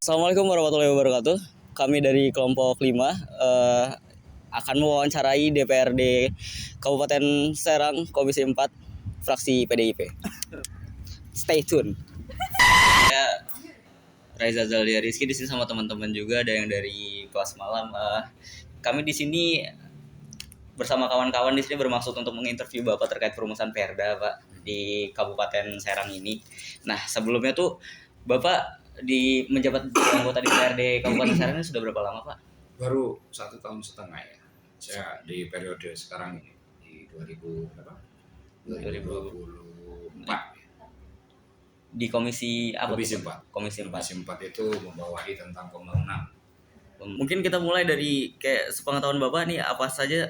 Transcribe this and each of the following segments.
Assalamualaikum warahmatullahi wabarakatuh. Kami dari kelompok 5 akan mewawancarai DPRD Kabupaten Serang Komisi 4 fraksi PDIP. Stay tune. Saya Raiza Zaldia Rizky di sini sama teman-teman juga, ada yang dari kelas malam. Kami di sini bersama kawan-kawan di sini bermaksud untuk menginterview Bapak terkait perumusan Perda, Pak, di Kabupaten Serang ini. Nah, sebelumnya tuh Bapak menjabat anggota DPRD Kabupaten Serang ini sudah berapa lama, Pak? Baru 1,5 tahun ya. Saya di periode sekarang ini di 2024. Di komisi apa? Komisi 4. Komisi 4. Komisi 4 itu membawahi tentang pembangunan. Mungkin kita mulai dari kayak sepengetahuan Bapak nih, apa saja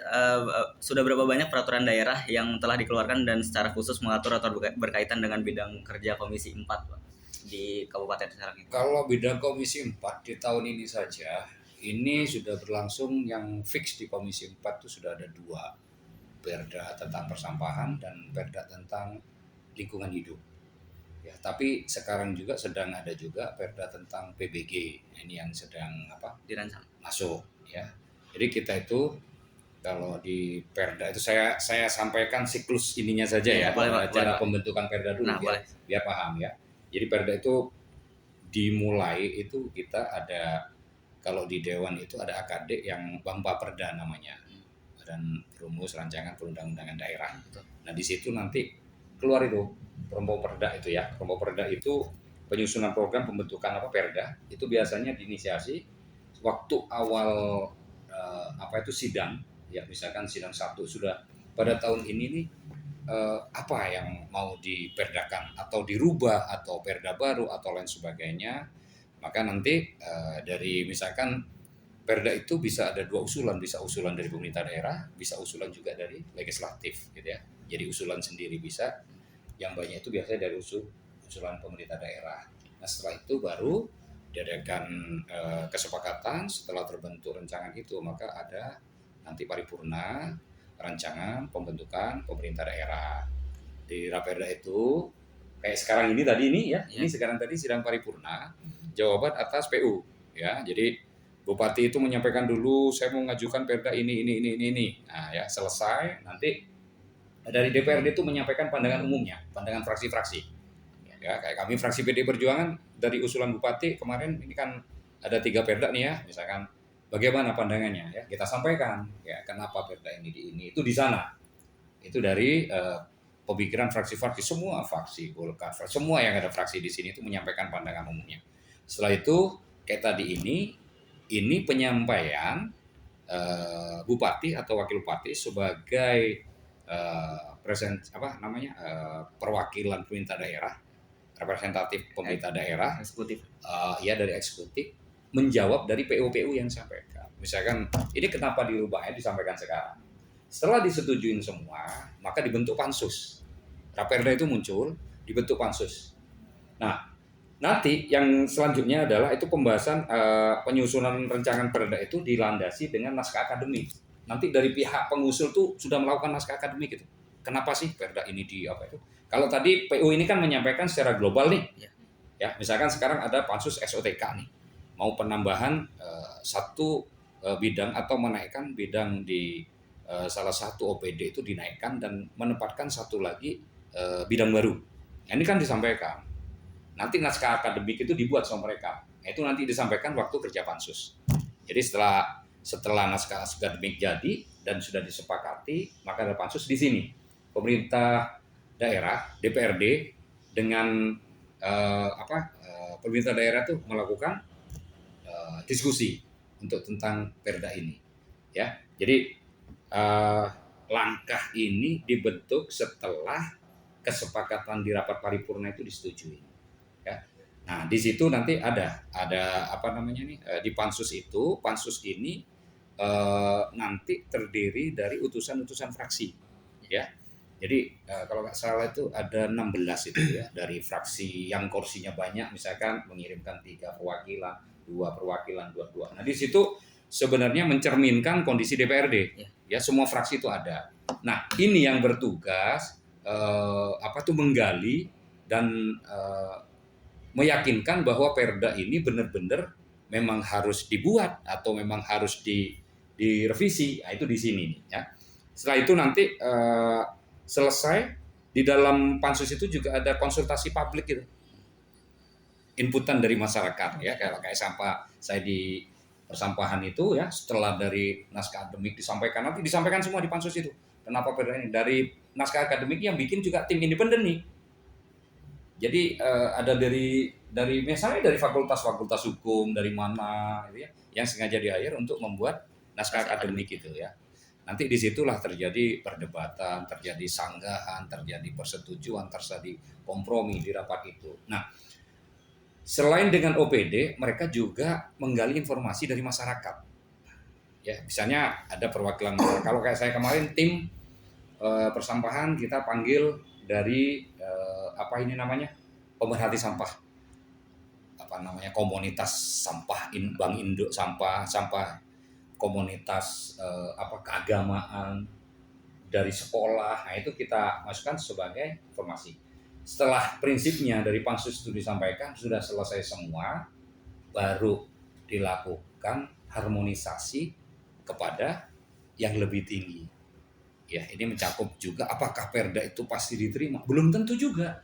sudah berapa banyak peraturan daerah yang telah dikeluarkan dan secara khusus mengatur atau berkaitan dengan bidang kerja Komisi 4, Pak, di Kabupaten Serang ini? Kalau bidang Komisi 4 di tahun ini saja, ini sudah berlangsung yang fix di Komisi 4 itu sudah ada 2. Perda tentang persampahan dan perda tentang lingkungan hidup. Ya, tapi sekarang juga sedang ada juga perda tentang PBG. Ini yang sedang dirancang masuk ya. Jadi kita itu kalau di perda itu saya sampaikan siklus ininya saja ya, cara pembentukan perda dulu biar paham ya. Jadi perda itu dimulai itu kita ada, kalau di Dewan itu ada AKD yang Bangpa Perda namanya, dan rumus rancangan perundang-undangan daerah. Nah di situ nanti keluar itu Perompo Perda itu ya. Perompo Perda itu penyusunan program pembentukan perda itu biasanya diinisiasi waktu awal sidang ya, misalkan sidang 1 sudah pada tahun ini nih apa yang mau diperdakan atau dirubah atau perda baru atau lain sebagainya, maka nanti dari misalkan perda itu bisa ada 2 usulan, bisa usulan dari pemerintah daerah, bisa usulan juga dari legislatif gitu ya. Jadi usulan sendiri bisa, yang banyak itu biasanya dari usulan pemerintah daerah. Nah setelah itu baru diadakan kesepakatan. Setelah terbentuk rancangan itu maka ada nanti paripurna rancangan pembentukan pemerintah daerah. Di Raperda itu kayak sekarang ini tadi ini ya, ini sekarang tadi sidang paripurna jawaban atas PU ya. Jadi Bupati itu menyampaikan dulu, saya mau mengajukan perda ini. Nah ya selesai, nanti dari DPRD itu menyampaikan pandangan umumnya, pandangan fraksi-fraksi. Ya kayak kami fraksi PD Perjuangan dari usulan Bupati kemarin ini kan ada 3 perda nih ya, misalkan bagaimana pandangannya ya, kita sampaikan ya kenapa perda ini itu di sana. Itu dari pemikiran fraksi-fraksi, semua fraksi Golkar, semua yang ada fraksi di sini itu menyampaikan pandangan umumnya. Setelah itu kayak tadi ini penyampaian bupati atau wakil bupati sebagai perwakilan pemerintah daerah, representatif pemerintah daerah, eksekutif. Ya dari eksekutif menjawab dari PU-PU yang disampaikan. Misalkan ini kenapa dirubahnya disampaikan sekarang. Setelah disetujuin semua, maka dibentuk pansus. Raperda itu muncul, dibentuk pansus. Nah, nanti yang selanjutnya adalah itu pembahasan penyusunan rancangan perda itu dilandasi dengan naskah akademik. Nanti dari pihak pengusul tuh sudah melakukan naskah akademik gitu. Kenapa sih perda ini itu? Kalau tadi PU ini kan menyampaikan secara global nih. Ya, misalkan sekarang ada pansus SOTK nih. Mau penambahan satu bidang atau menaikkan bidang di salah satu OPD itu dinaikkan dan menempatkan satu lagi bidang baru. Nah, ini kan disampaikan. Nanti naskah akademik itu dibuat sama mereka. Nah, itu nanti disampaikan waktu kerja pansus. Jadi setelah naskah akademik jadi dan sudah disepakati, maka ada pansus di sini. Pemerintah daerah, DPRD dengan pemerintah daerah tuh melakukan diskusi untuk tentang perda ini. Ya, jadi langkah ini dibentuk setelah kesepakatan di rapat paripurna itu disetujui. Ya. Nah, di situ nanti ada di pansus ini nanti terdiri dari utusan-utusan fraksi, ya. Jadi kalau nggak salah itu ada 16 itu ya, dari fraksi yang kursinya banyak, misalkan mengirimkan 3 perwakilan, 2 perwakilan, 2. Nah, di situ sebenarnya mencerminkan kondisi DPRD. Ya, semua fraksi itu ada. Nah, ini yang bertugas menggali dan meyakinkan bahwa perda ini benar-benar memang harus dibuat atau memang harus direvisi. Nah, itu di sini nih ya. Setelah itu nanti selesai di dalam pansus itu juga ada konsultasi publik gitu. Inputan dari masyarakat ya, kayak sampah saya di persampahan itu ya, setelah dari naskah akademik disampaikan, nanti disampaikan semua di pansus itu. Kenapa perda ini? Dari naskah akademik yang bikin juga tim independen nih. Jadi ada dari misalnya dari fakultas hukum dari mana gitu ya, yang sengaja di-hire untuk membuat naskah akademik itu ya. Nanti disitulah terjadi perdebatan, terjadi sanggahan, terjadi persetujuan, terjadi kompromi di rapat itu. Nah, selain dengan OPD, mereka juga menggali informasi dari masyarakat. Ya, misalnya ada perwakilan masyarakat. Kalau kayak saya kemarin tim persampahan kita panggil dari pemerhati sampah, komunitas sampah Bank Indo sampah komunitas keagamaan dari sekolah. Nah, itu kita masukkan sebagai informasi. Setelah prinsipnya dari pansus itu disampaikan sudah selesai semua, baru dilakukan harmonisasi kepada yang lebih tinggi. Ya, ini mencakup juga apakah perda itu pasti diterima? Belum tentu juga.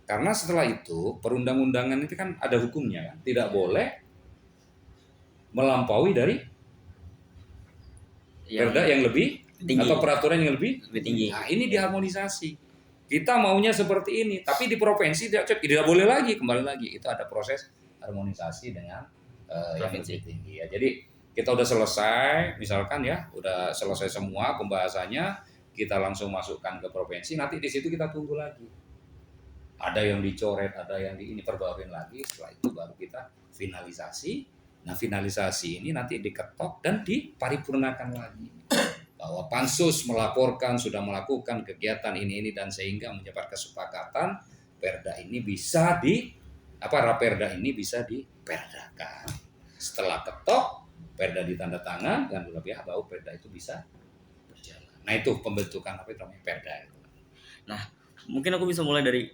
Karena setelah itu perundang-undangan itu kan ada hukumnya kan, tidak boleh melampaui dari perda yang lebih tinggi atau peraturan yang lebih tinggi. Nah, ini diharmonisasi. Kita maunya seperti ini, tapi di provinsi tidak boleh lagi, kembali lagi itu ada proses harmonisasi dengan yang lebih tinggi ya. Jadi kita udah selesai, misalkan ya, udah selesai semua pembahasannya, kita langsung masukkan ke provinsi, nanti di situ kita tunggu lagi. Ada yang dicoret, ada yang perbaruin lagi, setelah itu baru kita finalisasi. Nah, finalisasi ini nanti diketok dan diparipurnakan lagi. Bahwa pansus melaporkan sudah melakukan kegiatan ini dan sehingga menyebar kesepakatan perda ini bisa raperda ini bisa diperdakan. Setelah ketok, perda ditandatangan dan beberapa pihak bahwa perda itu bisa berjalan. Nah, itu pembentukan perda itu. Nah, mungkin aku bisa mulai dari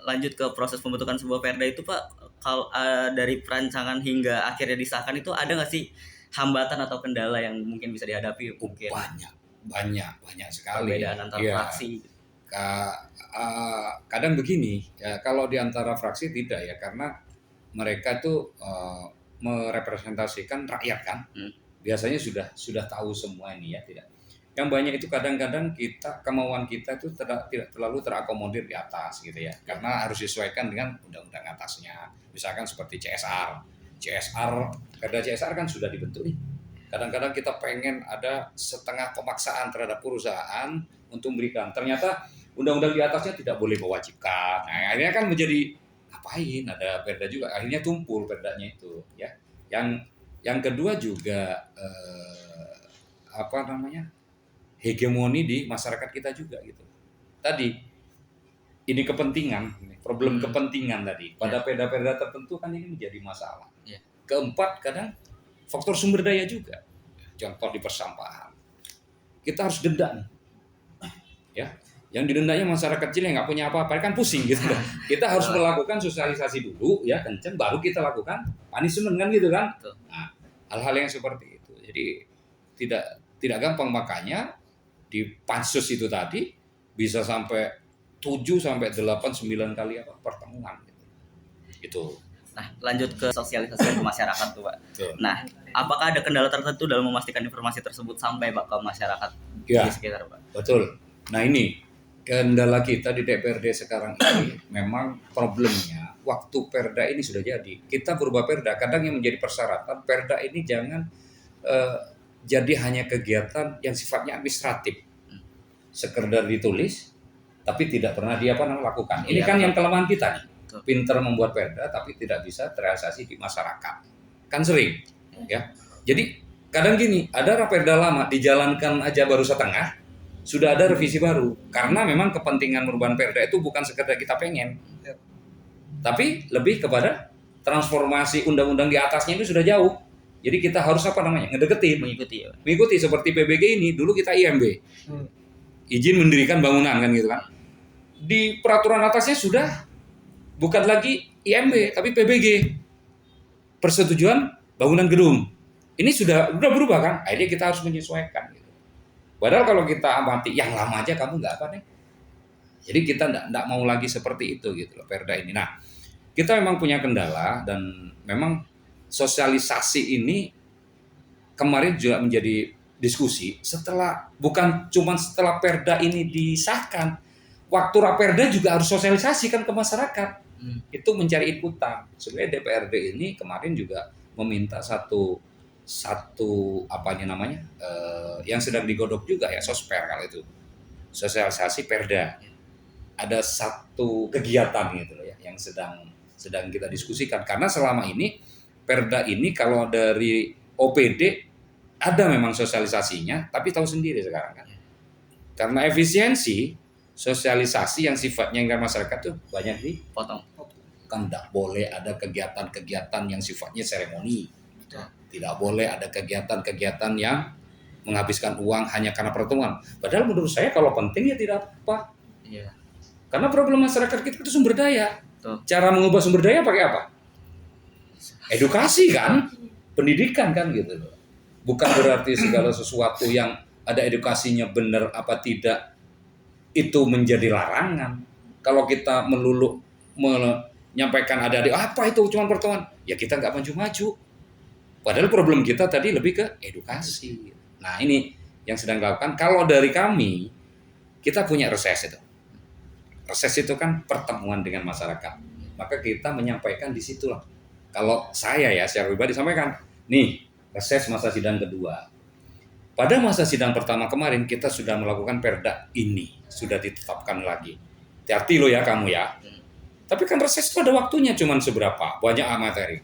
lanjut ke proses pembentukan sebuah perda itu, Pak. Kalau dari perancangan hingga akhirnya disahkan itu ada nggak sih hambatan atau kendala yang mungkin bisa dihadapi? Mungkin banyak sekali. Perbedaan antar fraksi. Kadang begini ya, kalau di antara fraksi tidak ya, karena mereka tuh merepresentasikan rakyat kan. Biasanya sudah tahu semua ini ya, tidak. Yang banyak itu kadang-kadang kemauan kita itu tidak terlalu terakomodir di atas gitu ya, karena harus disesuaikan dengan undang-undang atasnya. Misalkan seperti perda CSR kan sudah dibentuk nih. Kadang-kadang kita pengen ada setengah pemaksaan terhadap perusahaan untuk memberikan. Ternyata undang-undang di atasnya tidak boleh mewajibkan. Nah, akhirnya kan menjadi ngapain? Ada perda juga. Akhirnya tumpul perdanya itu. Ya. Yang kedua juga hegemoni di masyarakat kita juga gitu. Tadi ini problem kepentingan tadi. Pada perda-perda tertentu kan ini menjadi masalah. Ya. Keempat, kadang faktor sumber daya juga. Contoh di persampahan. Kita harus denda nih. Ya. Yang didendanya masyarakat kecil yang nggak punya apa-apa kan pusing gitu. Kita harus melakukan sosialisasi dulu ya, kenceng, baru kita lakukan punishment kan gitu kan. Nah, hal-hal yang seperti itu. Jadi tidak gampang, makanya di pansus itu tadi bisa sampai 7 sampai 8 9 kali pertemuan gitu. Nah, lanjut ke sosialisasi ke masyarakat tuh, Pak. Nah, apakah ada kendala tertentu dalam memastikan informasi tersebut sampai Pak ke masyarakat di sekitar, Pak? Betul. Nah, ini kendala kita di DPRD sekarang ini memang problemnya waktu perda ini sudah jadi. Kita berubah perda, kadang yang menjadi persyaratan perda ini jangan jadi hanya kegiatan yang sifatnya administratif. Sekedar ditulis tapi tidak pernah lakukan. Ini kan yang kelemahan kita nih. Pinter membuat perda tapi tidak bisa terrealisasi di masyarakat. Kan sering ya. Jadi kadang gini, ada raperda lama dijalankan aja baru setengah, sudah ada revisi baru. Karena memang kepentingan merubah perda itu bukan sekedar kita pengen. Tapi lebih kepada transformasi undang-undang di atasnya itu sudah jauh. Jadi kita harus ngedeketin, mengikuti seperti PBG ini, dulu kita IMB. Izin mendirikan bangunan kan gitu kan. Di peraturan atasnya sudah bukan lagi IMB tapi PBG, persetujuan bangunan gedung. Ini sudah berubah kan? Akhirnya kita harus menyesuaikan. Gitu. Padahal kalau kita amati yang lama aja kamu nggak apa nih. Jadi kita nggak mau lagi seperti itu gitu loh Perda ini. Nah, kita memang punya kendala dan memang sosialisasi ini kemarin juga menjadi diskusi setelah bukan cuma setelah Perda ini disahkan, waktu Raperda juga harus sosialisasikan ke masyarakat. Itu mencari inputan. Sebenarnya DPRD ini kemarin juga meminta satu apanya namanya yang sedang digodok juga ya sosper kalau itu sosialisasi Perda. Ada satu kegiatan gitu loh ya yang sedang kita diskusikan karena selama ini Perda ini kalau dari OPD ada memang sosialisasinya tapi tahu sendiri sekarang kan karena efisiensi sosialisasi yang sifatnya ke masyarakat tuh banyak dipotong kan tidak boleh ada kegiatan-kegiatan yang sifatnya seremoni tidak boleh ada kegiatan-kegiatan yang menghabiskan uang hanya karena pertemuan padahal menurut saya kalau penting ya tidak apa karena problem masyarakat kita itu sumber daya. Cara mengubah sumber daya pakai apa? Edukasi kan, pendidikan kan gitu. Bukan berarti segala sesuatu yang ada edukasinya benar apa tidak itu menjadi larangan. Kalau kita melulu menyampaikan ada apa itu cuma pertemuan, ya kita nggak maju-maju. Padahal problem kita tadi lebih ke edukasi. Nah ini yang sedang dilakukan. Kalau dari kami, kita punya reses itu. Reses itu kan pertemuan dengan masyarakat. Maka kita menyampaikan di situlah. Kalau saya ya secara pribadi sampaikan, nih reses masa sidang kedua. Pada masa sidang pertama kemarin kita sudah melakukan Perda ini, sudah ditetapkan lagi. Hati-hati lo ya kamu ya. Tapi kan reses itu ada waktunya cuman seberapa, banyak materi.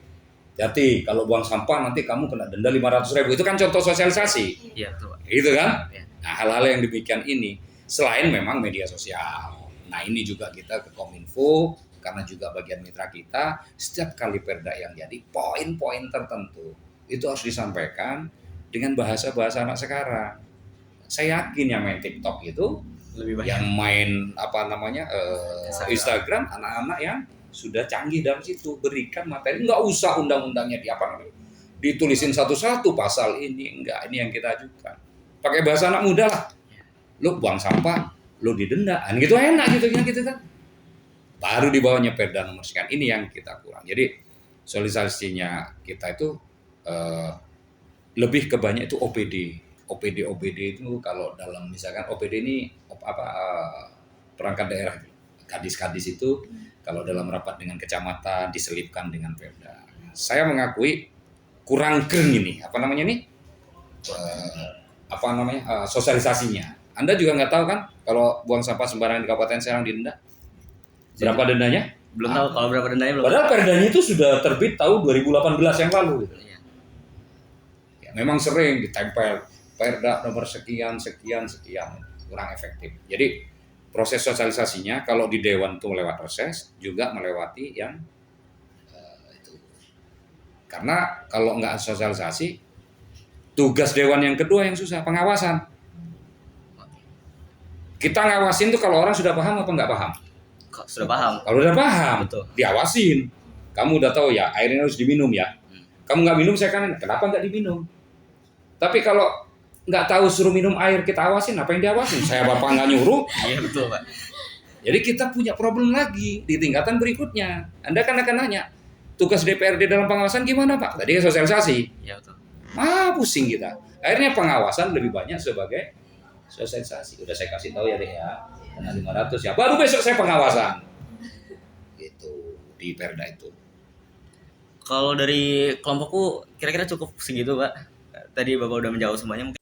Hati kalau buang sampah nanti kamu kena denda 500.000. Itu kan contoh sosialisasi. Iya betul. Itu kan? Ya. Nah hal-hal yang demikian ini selain memang media sosial. Nah ini juga kita ke Kominfo karena juga bagian mitra kita setiap kali Perda yang jadi poin-poin tertentu itu harus disampaikan dengan bahasa-bahasa anak sekarang. Saya yakin yang main TikTok itu lebih banyak yang main Instagram anak-anak yang sudah canggih dalam situ berikan materi nggak usah undang-undangnya ditulisin satu-satu pasal ini enggak ini yang kita ajukan pakai bahasa anak muda lah lu buang sampah lo didenda, gitu enak gitu kan. Baru di bawahnya Perda nomor sekian. Ini yang kita kurang. Jadi sosialisasinya kita itu lebih ke banyak itu OPD. OPD itu kalau dalam misalkan OPD ini perangkat daerah kadis-kadis itu kalau dalam rapat dengan kecamatan diselipkan dengan Perda. Saya mengakui kurang keren ini. Sosialisasinya. Anda juga nggak tahu kan kalau buang sampah sembarangan di Kabupaten Serang didenda? Berapa dendanya? Belum tahu kalau berapa dendanya belum. Padahal Perdanya itu sudah terbit tahun 2018 yang lalu. Gitu. Ya, memang sering ditempel Perda nomor sekian kurang efektif. Jadi proses sosialisasinya kalau di Dewan itu lewat proses juga melewati yang itu. Karena kalau nggak sosialisasi tugas Dewan yang kedua yang susah pengawasan. Kita ngawasin tuh kalau orang sudah paham apa nggak paham? Sudah paham. Kalau udah paham, betul. Diawasin. Kamu udah tahu ya, airnya harus diminum ya. Kamu nggak minum, saya kan kenapa nggak diminum? Tapi kalau nggak tahu suruh minum air, kita awasin, apa yang diawasin? Saya bapak nggak nyuruh. Iya betul Pak. Jadi kita punya problem lagi di tingkatan berikutnya. Anda kan akan nanya, tugas DPRD dalam pengawasan gimana Pak? Tadi sosialisasi. Iya betul. Pusing kita. Akhirnya pengawasan lebih banyak sebagai sosialisasi. Udah saya kasih tahu ya deh ya. Kena 500 ya. Baru besok saya pengawasan. Gitu di Perda itu. Kalau dari kelompokku kira-kira cukup segitu Pak. Tadi Bapak udah menjawab semuanya.